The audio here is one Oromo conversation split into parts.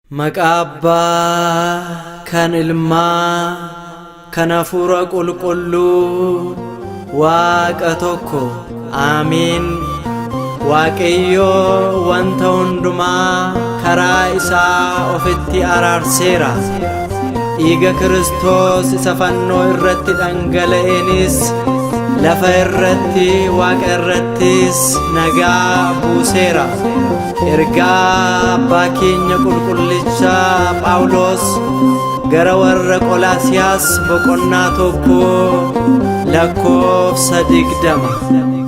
Maqaa Abbaa kan Ilmaa kan Hafuura Qulqulluu Waaqa tokko Amiin. Waaqayyo wanta hundumaa karaa isaa ofitti araarseera. Dhiiga Kiristoos isa fannoo irratti dhangala'eenis lafa irratti Waaqa irrattis nagaa buuseera. Ergaa Abbaa keenya qulqullicha Phaawulos gara warra Qolaasiyaas boqonnaa 1 lakkoofsa 20.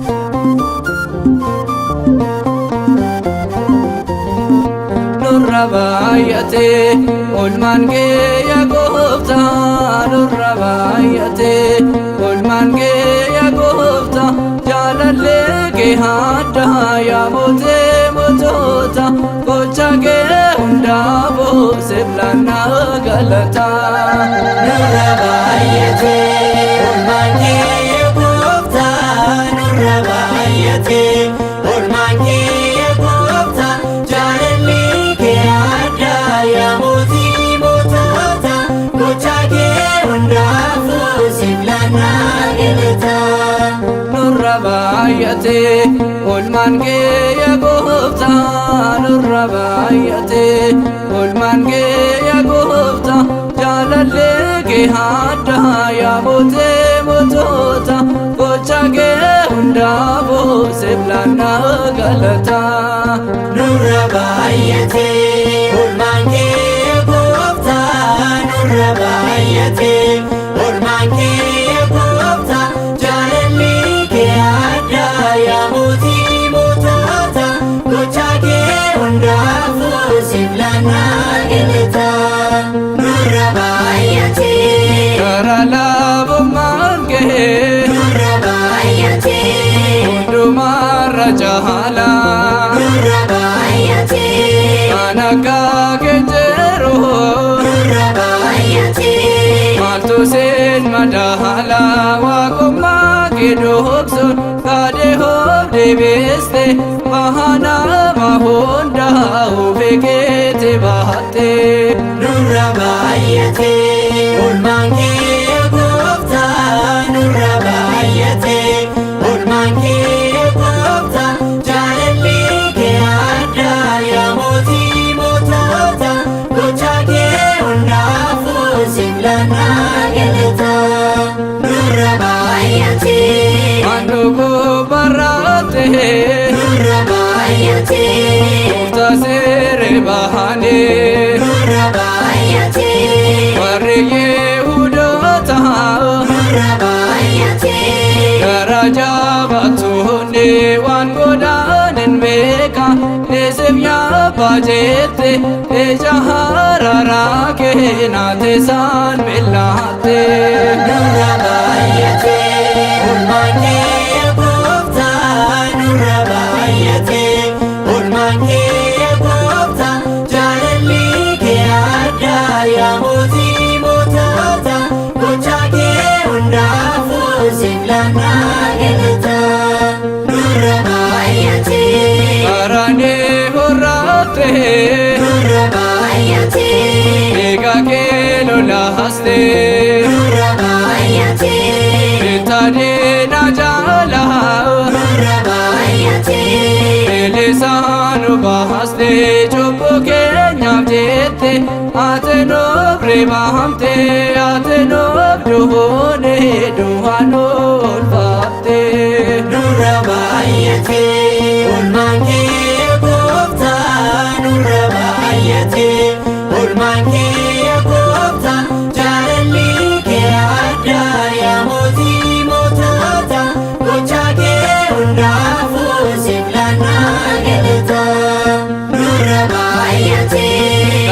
Nurra baay'ate oolmaan kee yaa Gooftaa, nurra baay'ate oolmaan kee yaa Gooftaa, jaalallee kee addaa yaa mootee mootota, gocha kee hundaafuu siflannaa galataa. Nurra baay'ate oolmaan kee yaa Gooftaa, nurra baay'ate oolmaan kee yaa Gooftaa, jaalallee kee addaa yaa mootii mootota, gocha kee hundaafuu siflannaa galataa. Nurra baay'ate oolmaan kee yaa Gooftaa, nurra baay'ate oolmaan kee yaa Gooftaa, jaalallee kee addaa yaa mootee mootota, gocha kee hundaafuu siflannaa galataa. Nurra baay'ate oolmaan kee yaa Gooftaa, nurra baay'ate oolmaan kee yaa Gooftaa, jaalallee kee addaa yaa mootii mootota, gocha kee hundaafuu siflannaa galataa. Nurra baay'ate Karaa laafummaan kee nurra baay'ate hundumarra caalaa, nurra baay'ate kan akka kee jiru nurra baay'ate maaltu siin madaala. Waaqummaa kee dhoksuun kaadhee of deebiste, bahana mahundaa ofii keetti baatte. nurra baay'ate oolmaan kee yaa Gooftaa, nurra baay'ate oolmaan kee yaa Gooftaa, jaalallee kee addaa yaa mootii mootota, gocha kee hundaafuu siflannaa galataa. Nurra baay'ate Mandukuu barraate nurra baay'ate Gooftaa seeree bahanii, nurra baay'ate warri Yihuudoota nurra baay'ate gara jabaatonni waan godhan hin beeka. Eesif yaabbaa jette ija hararaa kee naate isaan millaatte. nurra baay'ate oolmaan kee yaa Gooftaa, nurra baay'ate oolmaan kee yaa Gooftaa, jaalallee kee addaa yaa mootii mootota, gocha kee hundaafuu siflannaa galataa. Nurra baay'ate Karaanee horraatte nurra baay'ate eega kee lolaaste, nurra baay'ate bitadee na jaalaa nurra baay'ate Elisaan baaste, cubbuu keenyaaf jette ati nuuf rimaamte, ati nuuf du'oone du'aan oolfatte. nurra baay'ate oolmaan kee yaa Gooftaa, nurra baay'ate oolmaan kee yaa Gooftaa, jaalallee kee addaa yaa mootii mootota, gocha kee hundaafuu siflannaa galataa. Nurra baay'ate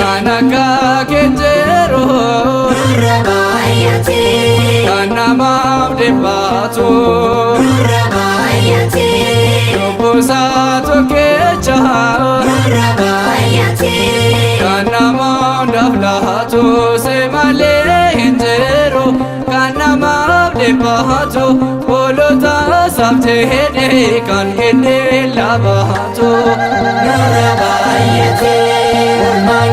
Kan akka kee jiru nurra baay'ate kan namaaf dhibbaatu, nurra baay'ate cubbusaa tokkicha nurra baay'ate kan nama hundaaf laatu, si malee hin jiru kan namaaf dhibbaatu, hoolota sabteedhee kan kennee labaatu. nurra baay'ate oolmaan